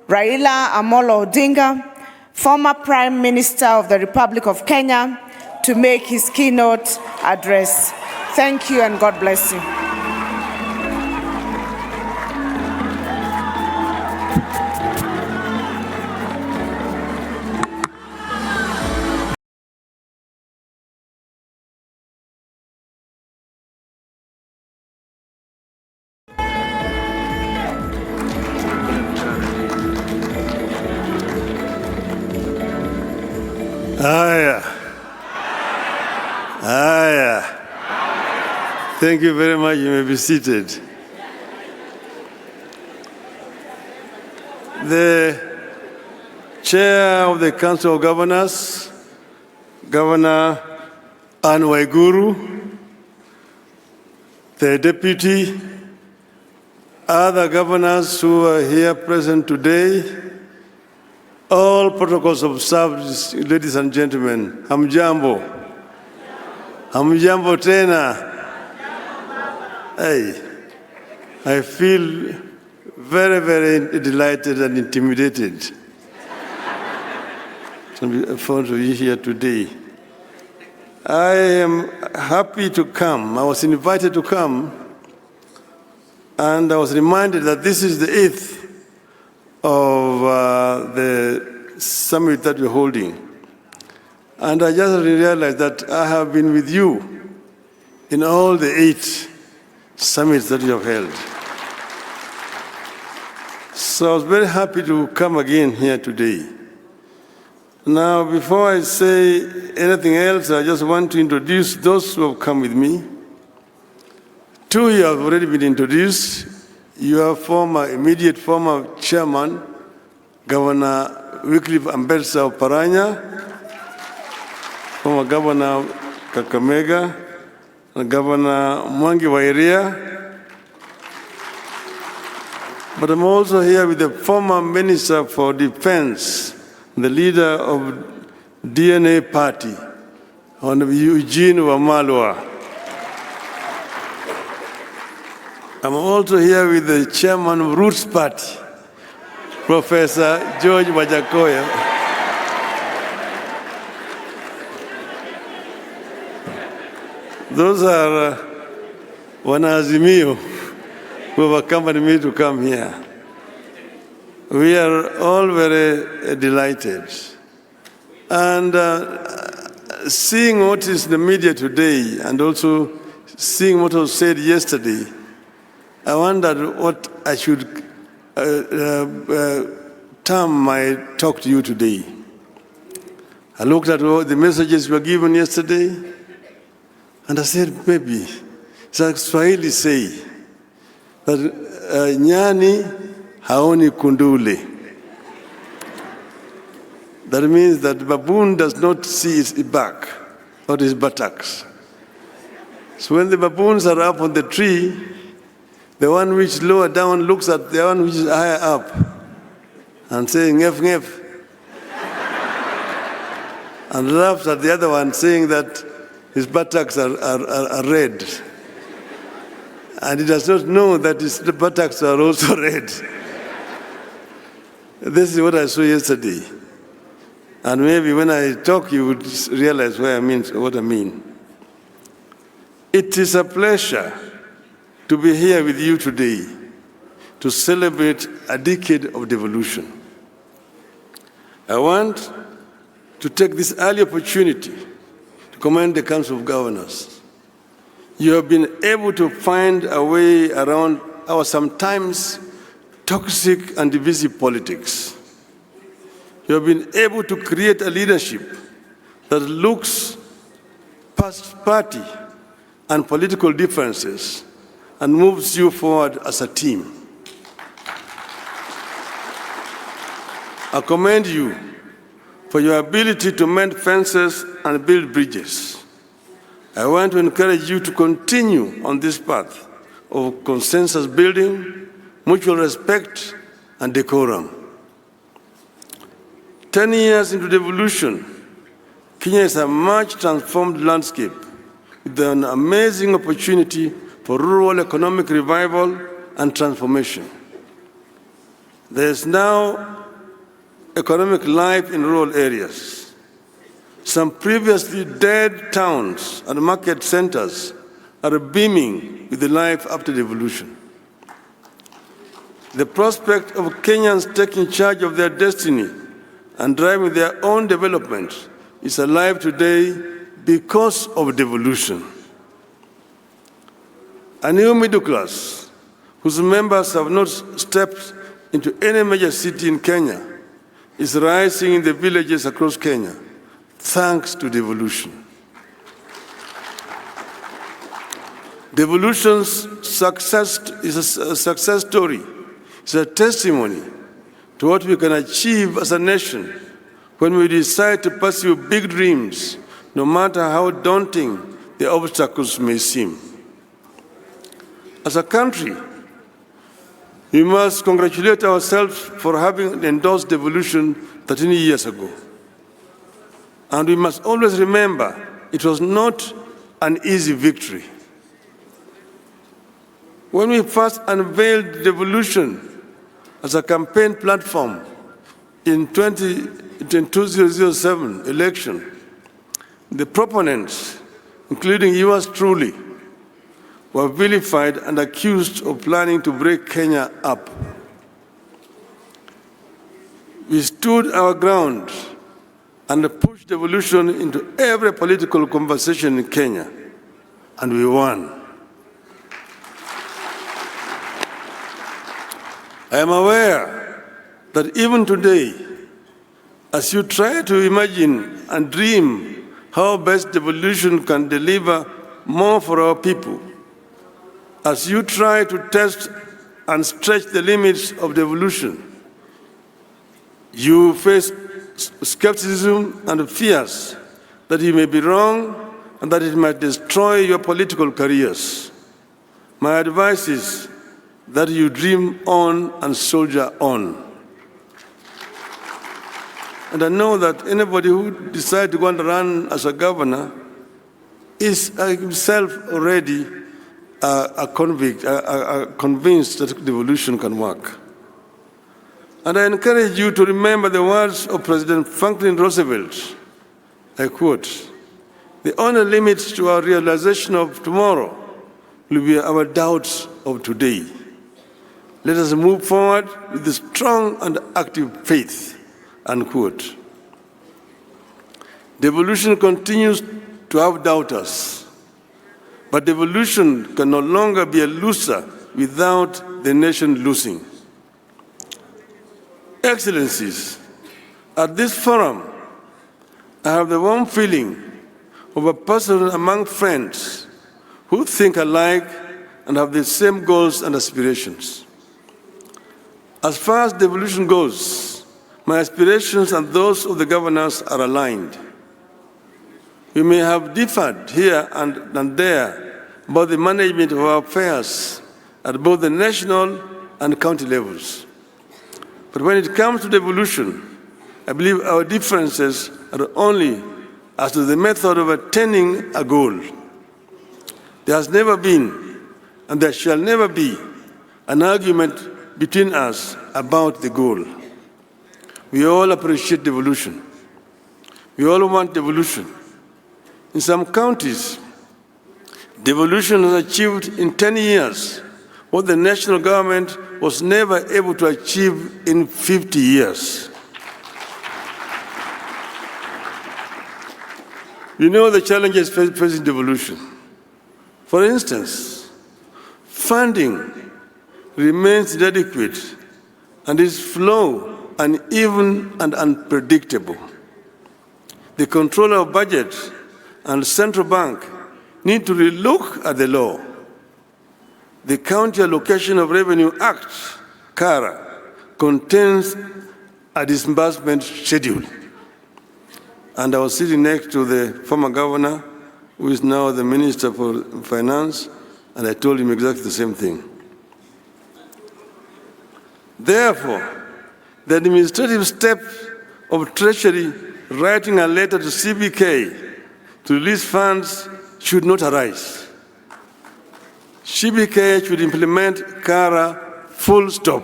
Raila Amolo Odinga, former Prime Minister of the Republic of Kenya, to make his keynote address. Thank you and God bless you. Thank you very much. You may be seated. The Chair of the Council of Governors, Governor Anne Waiguru, the Deputy, other governors who are here present today, all protocols observed, ladies and gentlemen, hamjambo. Hamjambo tena. Hey, I feel very, very delighted and intimidated to be in front of you here today. I am happy to come. I was invited to come, and I was reminded that this is the 8th of the summit that we're holding. And I just realized that I have been with you in all the 8 summits that you have held. So I was very happy to come again here today. Now, before I say anything else, I just want to introduce those who have come with me. 2 you have already been introduced. Your immediate former chairman, Governor Wycliffe Ambetsa of Paranya, former Governor Kakamega, and Governor Mwangi Wairia. But I'm also here with the former Minister for Defense, the leader of DNA Party, Honorable Eugene Wamalwa. I'm also here with the chairman of Roots Party, Professor George Wajakoya. Those are Wanaazimio who have accompanied me to come here. We are all very delighted. And seeing what is in the media today and also seeing what was said yesterday, I wondered what I should term my talk to you today. I looked at all the messages were given yesterday, and I said, maybe, it's like Swahili say, that nyani haoni kundule. That means that the baboon does not see its back or its buttocks. So when the baboons are up on the tree, the one which is lower down looks at the one which is higher up and saying, ngef, ngef. And laughs at the other one saying that his buttocks are red. And he does not know that his buttocks are also red. This is what I saw yesterday. And maybe when I talk, you would realize what I mean. It is a pleasure to be here with you today to celebrate a decade of devolution. I want to take this early opportunity to commend the Council of Governors. You have been able to find a way around our sometimes toxic and divisive politics. You have been able to create a leadership that looks past party and political differences and moves you forward as a team. I commend you for your ability to mend fences and build bridges. I want to encourage you to continue on this path of consensus building, mutual respect, and decorum. 10 years into devolution, Kenya is a much transformed landscape with an amazing opportunity for rural economic revival and transformation. There is now economic life in rural areas. Some previously dead towns and market centers are beaming with the life after devolution. The prospect of Kenyans taking charge of their destiny and driving their own development is alive today because of devolution. A new middle class, whose members have not stepped into any major city in Kenya, is rising in the villages across Kenya, thanks to devolution. Devolution's success is a success story. It's a testimony to what we can achieve as a nation when we decide to pursue big dreams, no matter how daunting the obstacles may seem. As a country, we must congratulate ourselves for having endorsed devolution 13 years ago. And we must always remember it was not an easy victory. When we first unveiled devolution as a campaign platform in 2007 election, the proponents, including yours truly, were vilified and accused of planning to break Kenya up. We stood our ground and pushed devolution into every political conversation in Kenya, and we won. I am aware that even today, as you try to imagine and dream how best devolution can deliver more for our people, as you try to test and stretch the limits of devolution, you face skepticism and fears that you may be wrong and that it might destroy your political careers. My advice is that you dream on and soldier on. And I know that anybody who decides to go and run as a governor is himself already convinced that devolution can work. And I encourage you to remember the words of President Franklin Roosevelt. I quote, "The only limit to our realization of tomorrow will be our doubts of today. Let us move forward with a strong and active faith," unquote. Devolution continues to have doubters, but devolution can no longer be a loser without the nation losing. Excellencies, at this forum, I have the warm feeling of a person among friends who think alike and have the same goals and aspirations. As far as devolution goes, my aspirations and those of the governors are aligned. We may have differed here and there about the management of our affairs at both the national and county levels. But when it comes to devolution, I believe our differences are only as to the method of attaining a goal. There has never been, and there shall never be, an argument between us about the goal. We all appreciate devolution. We all want devolution. In some counties, devolution has achieved in 10 years what the national government was never able to achieve in 50 years. We know the challenges facing devolution. For instance, funding remains inadequate and its flow uneven and unpredictable. The controller of budget and central bank need to relook at the law. The County Allocation of Revenue Act, CARA, contains a disbursement schedule. And I was sitting next to the former governor, who is now the Minister for Finance, and I told him exactly the same thing. Therefore, the administrative step of Treasury writing a letter to CBK to release funds should not arise. CBK should implement CARA full stop.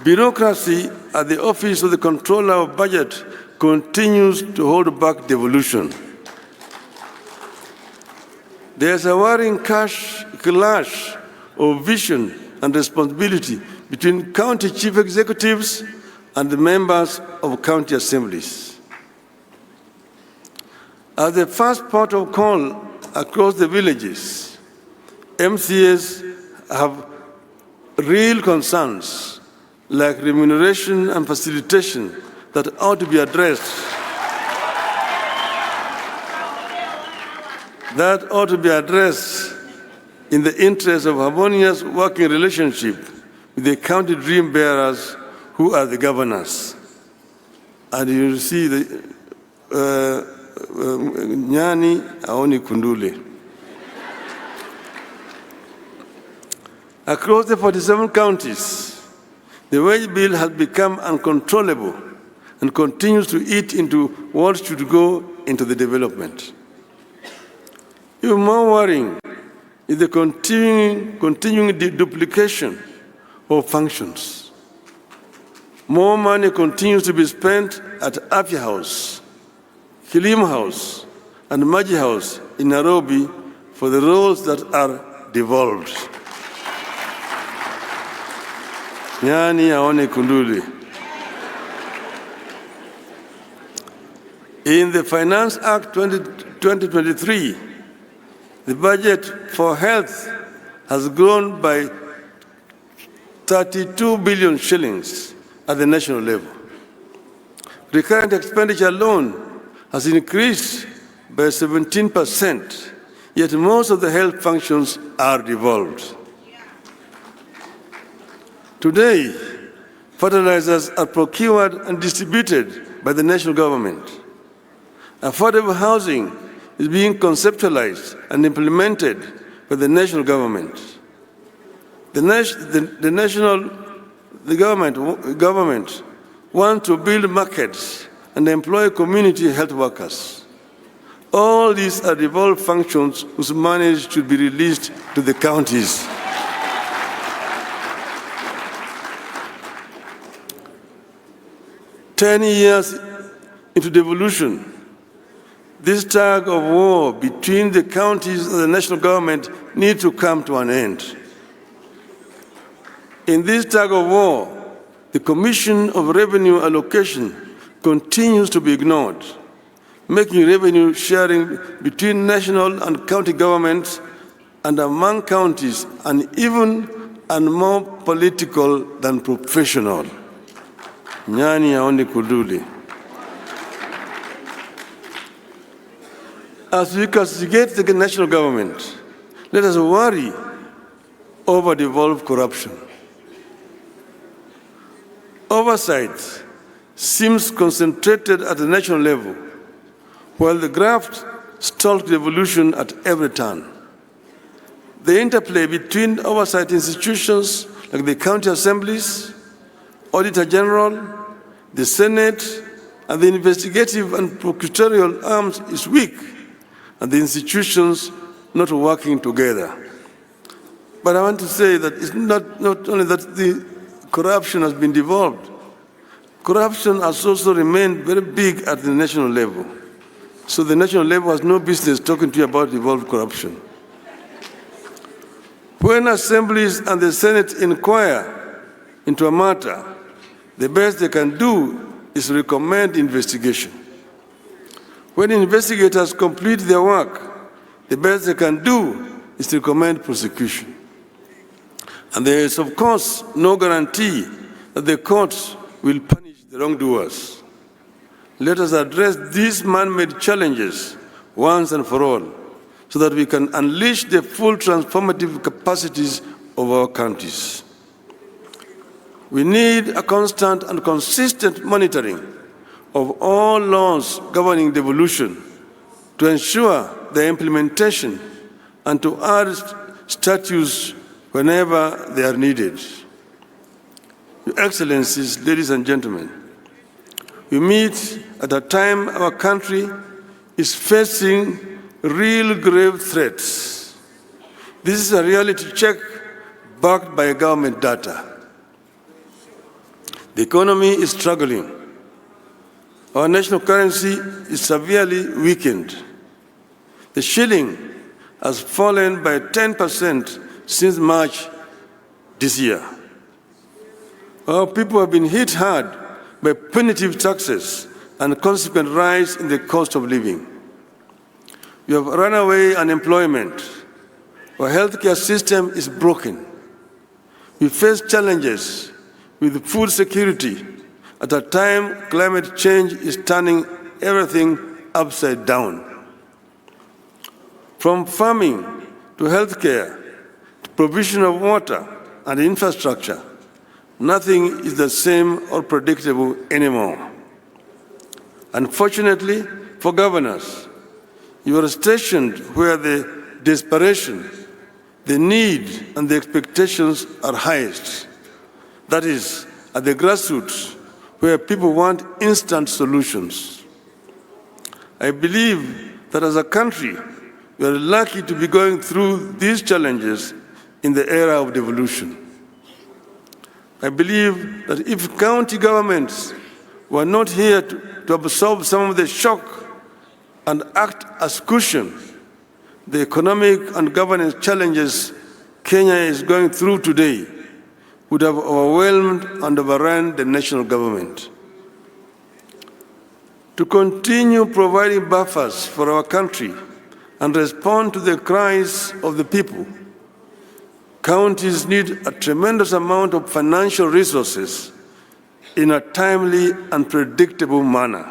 Bureaucracy at the Office of the Controller of Budget continues to hold back devolution. There's a worrying clash of vision and responsibility between county chief executives and the members of county assemblies. As the first port of call across the villages, MCAs have real concerns like remuneration and facilitation that ought to be addressed. That ought to be addressed in the interest of harmonious working relationship with the county dream bearers who are the governors. And you see the Nyani Aoni Kundule. Across the 47 counties, the wage bill has become uncontrollable and continues to eat into what should go into the development. Even more worrying is the continuing duplication of functions. More money continues to be spent at Afya House, Kilimo House, and Maji House in Nairobi for the roles that are devolved. Nyani aone kunduli. In the Finance Act 2023, the budget for health has grown by 32 billion shillings at the national level. Recurrent expenditure alone has increased by 17%, yet most of the health functions are devolved. Today, fertilizers are procured and distributed by the national government. Affordable housing is being conceptualized and implemented by the national government. The government wants to build markets and employ community health workers. All these are devolved functions whose money should be released to the counties. "10 years into devolution, this tug of war between the counties and the national government needs to come to an end. In this tug of war, the Commission of Revenue Allocation continues to be ignored, making revenue sharing between national and county governments and among counties uneven and more political than professional." Nyani aone kuduli. As we castigate the national government, let us worry over devolved corruption. Oversight seems concentrated at the national level, while the graft stalks devolution at every turn. The interplay between oversight institutions like the county assemblies, Auditor General, the Senate, and the investigative and prosecutorial arms is weak, and the institutions not working together. But I want to say that it's not only that the corruption has been devolved, corruption has also remained very big at the national level. So the national level has no business talking to you about devolved corruption. When assemblies and the Senate inquire into a matter, the best they can do is recommend investigation. When investigators complete their work, the best they can do is to recommend prosecution. And there is, of course, no guarantee that the courts will punish the wrongdoers. Let us address these man-made challenges once and for all, so that we can unleash the full transformative capacities of our counties. We need a constant and consistent monitoring of all laws governing devolution to ensure their implementation and to add statutes whenever they are needed. Your Excellencies, ladies and gentlemen, we meet at a time our country is facing real grave threats. This is a reality check backed by government data. The economy is struggling. Our national currency is severely weakened. The shilling has fallen by 10% since March this year. Our people have been hit hard by punitive taxes and consequent rise in the cost of living. We have runaway unemployment. Our healthcare system is broken. We face challenges with food security at a time climate change is turning everything upside down. From farming to healthcare to provision of water and infrastructure, nothing is the same or predictable anymore. Unfortunately for governors, you are stationed where the desperation, the need, and the expectations are highest. That is, at the grassroots, where people want instant solutions. I believe that as a country, we are lucky to be going through these challenges in the era of devolution. I believe that if county governments were not here to absorb some of the shock and act as cushion, the economic and governance challenges Kenya is going through today would have overwhelmed and overrun the national government. To continue providing buffers for our country and respond to the cries of the people, counties need a tremendous amount of financial resources in a timely and predictable manner.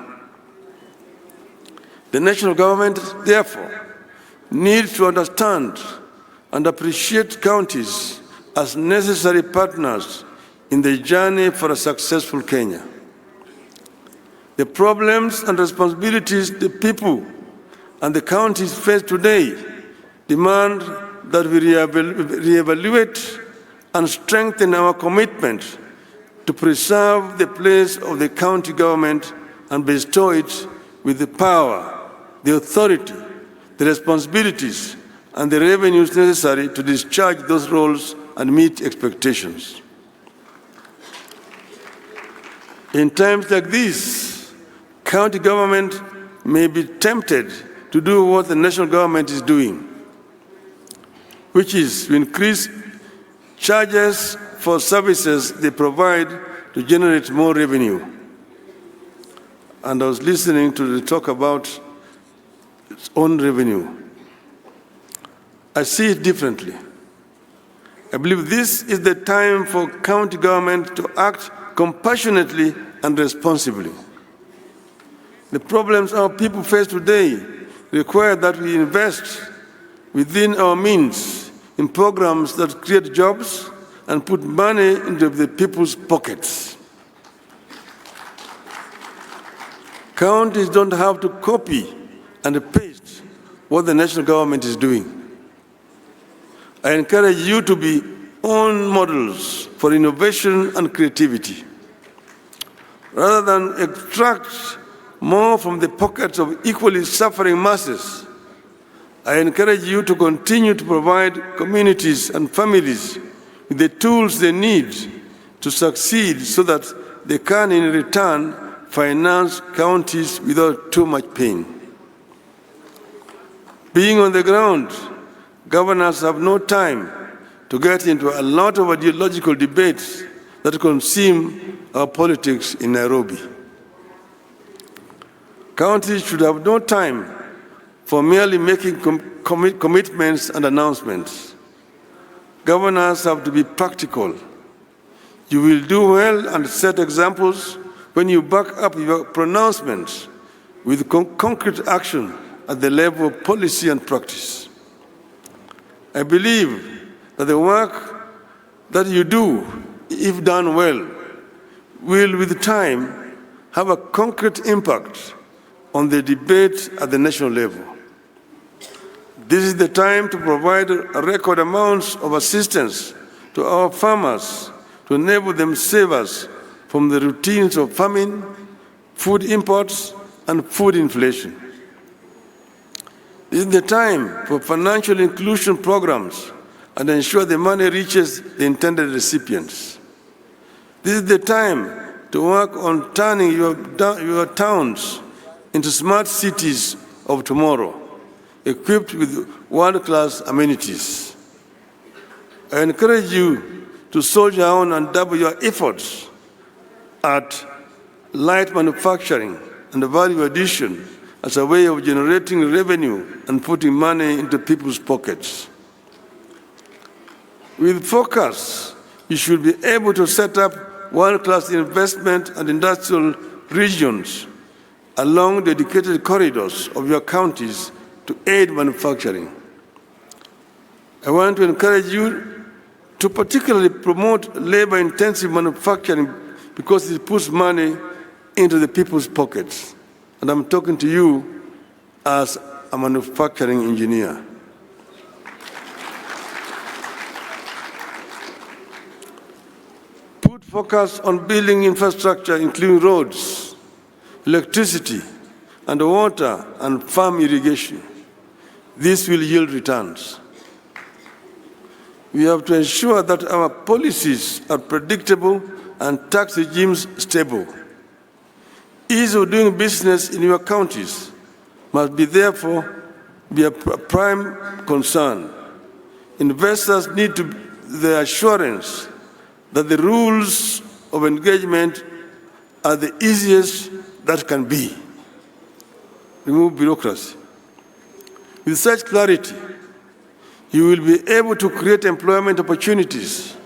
The national government, therefore, needs to understand and appreciate counties as necessary partners in the journey for a successful Kenya. The problems and responsibilities the people and the counties face today demand that we reevaluate and strengthen our commitment to preserve the place of the county government and bestow it with the power, the authority, the responsibilities, and the revenues necessary to discharge those roles and meet expectations. In times like these, county government may be tempted to do what the national government is doing, which is to increase charges for services they provide to generate more revenue. And I was listening to the talk about its own revenue. I see it differently. I believe this is the time for county government to act compassionately and responsibly. The problems our people face today require that we invest within our means in programs that create jobs and put money into the people's pockets. Counties don't have to copy and paste what the national government is doing. I encourage you to be own models for innovation and creativity. Rather than extract more from the pockets of equally suffering masses, I encourage you to continue to provide communities and families with the tools they need to succeed so that they can, in return, finance counties without too much pain. Being on the ground, governors have no time to get into a lot of ideological debates that consume our politics in Nairobi. Counties should have no time for merely making commitments and announcements. Governors have to be practical. You will do well and set examples when you back up your pronouncements with concrete action at the level of policy and practice. I believe that the work that you do, if done well, will with time have a concrete impact on the debate at the national level. This is the time to provide record amounts of assistance to our farmers to enable them save us from the routines of famine, food imports, and food inflation. This is the time for financial inclusion programs and ensure the money reaches the intended recipients. This is the time to work on turning your towns into smart cities of tomorrow, equipped with world-class amenities. I encourage you to soldier on and double your efforts at light manufacturing and value addition as a way of generating revenue and putting money into people's pockets. With focus, you should be able to set up world-class investment and industrial regions along dedicated corridors of your counties to aid manufacturing. I want to encourage you to particularly promote labor-intensive manufacturing because it puts money into the people's pockets. And I'm talking to you as a manufacturing engineer. Put focus on building infrastructure, including roads, electricity, and water and farm irrigation. This will yield returns. We have to ensure that our policies are predictable and tax regimes stable. Ease of doing business in your counties must therefore be a prime concern. Investors need the assurance that the rules of engagement are the easiest that can be. Remove bureaucracy. With such clarity, you will be able to create employment opportunities,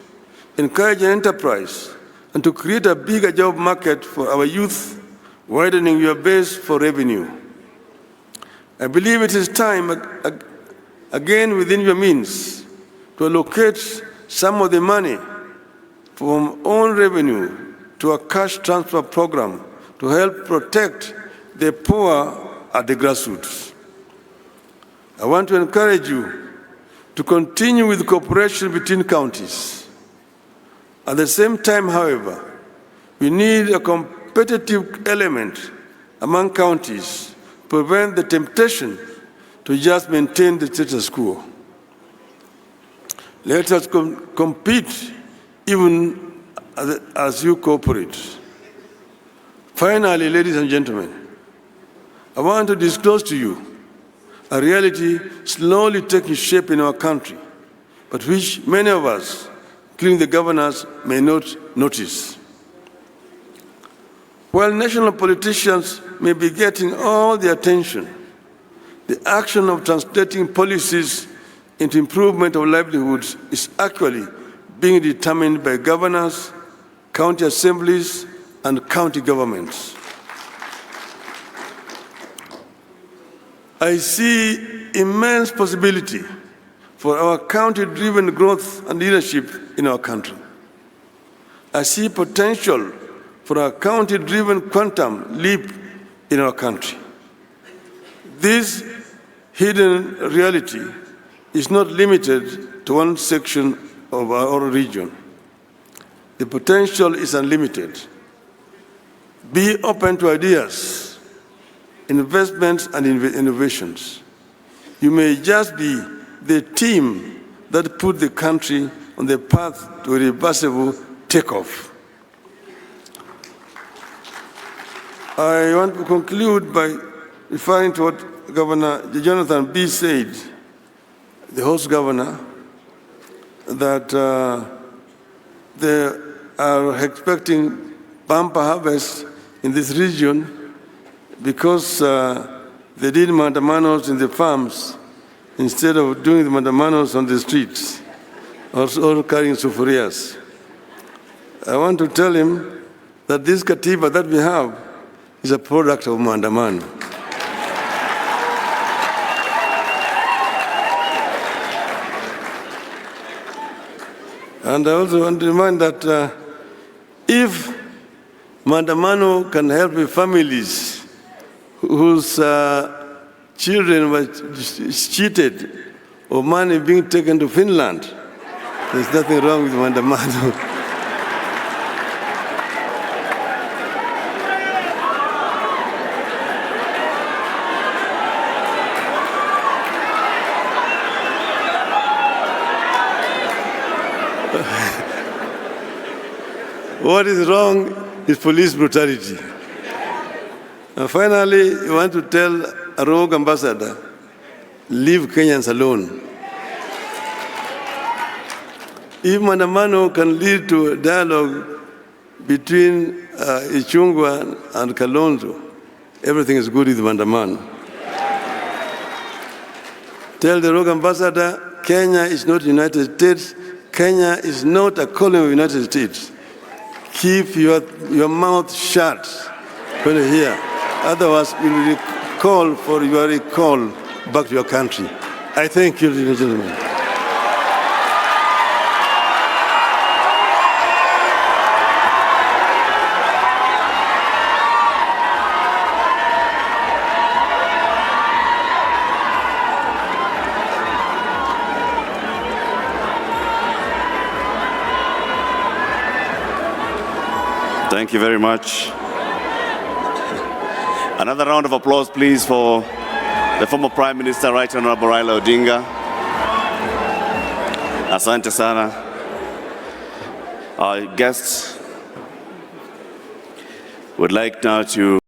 encourage enterprise, and to create a bigger job market for our youth, widening your base for revenue. I believe it is time, again within your means, to allocate some of the money from own revenue to a cash transfer program to help protect the poor at the grassroots. I want to encourage you to continue with cooperation between counties. At the same time, however, we need a competitive element among counties to prevent the temptation to just maintain the status quo. Let us compete even as you cooperate. Finally, ladies and gentlemen, I want to disclose to you a reality slowly taking shape in our country, but which many of us, including the governors, may not notice. While national politicians may be getting all the attention, the action of translating policies into improvement of livelihoods is actually being determined by governors, county assemblies, and county governments. I see immense possibility for our county-driven growth and leadership in our country. I see potential for a county-driven quantum leap in our country. This hidden reality is not limited to one section of our region. The potential is unlimited. Be open to ideas, investments, and innovations. You may just be the team that put the country on the path to a reversible takeoff. I want to conclude by referring to what Governor Jonathan B. said, the host governor, that they are expecting bumper harvest in this region because they did mandamanos in the farms instead of doing the mandamanos on the streets or carrying sufurias. I want to tell him that this katiba that we have is a product of mandamano. And I also want to remind that if mandamano can help the families whose children were cheated or money being taken to Finland, there's nothing wrong with mandamano. What is wrong is police brutality. And finally, you want to tell a rogue ambassador, leave Kenyans alone. If maandamano can lead to a dialogue between Ichung'wah and Kalonzo, everything is good with maandamano. Tell the rogue ambassador, Kenya is not United States. Kenya is not a colony of the United States. Keep your mouth shut when you hear. Otherwise, you will call for your recall back to your country. I thank you, ladies and gentlemen. Thank you very much. Another round of applause, please, for the former Prime Minister, Right Honorable Raila Odinga. Asante sana. Our guests would like now to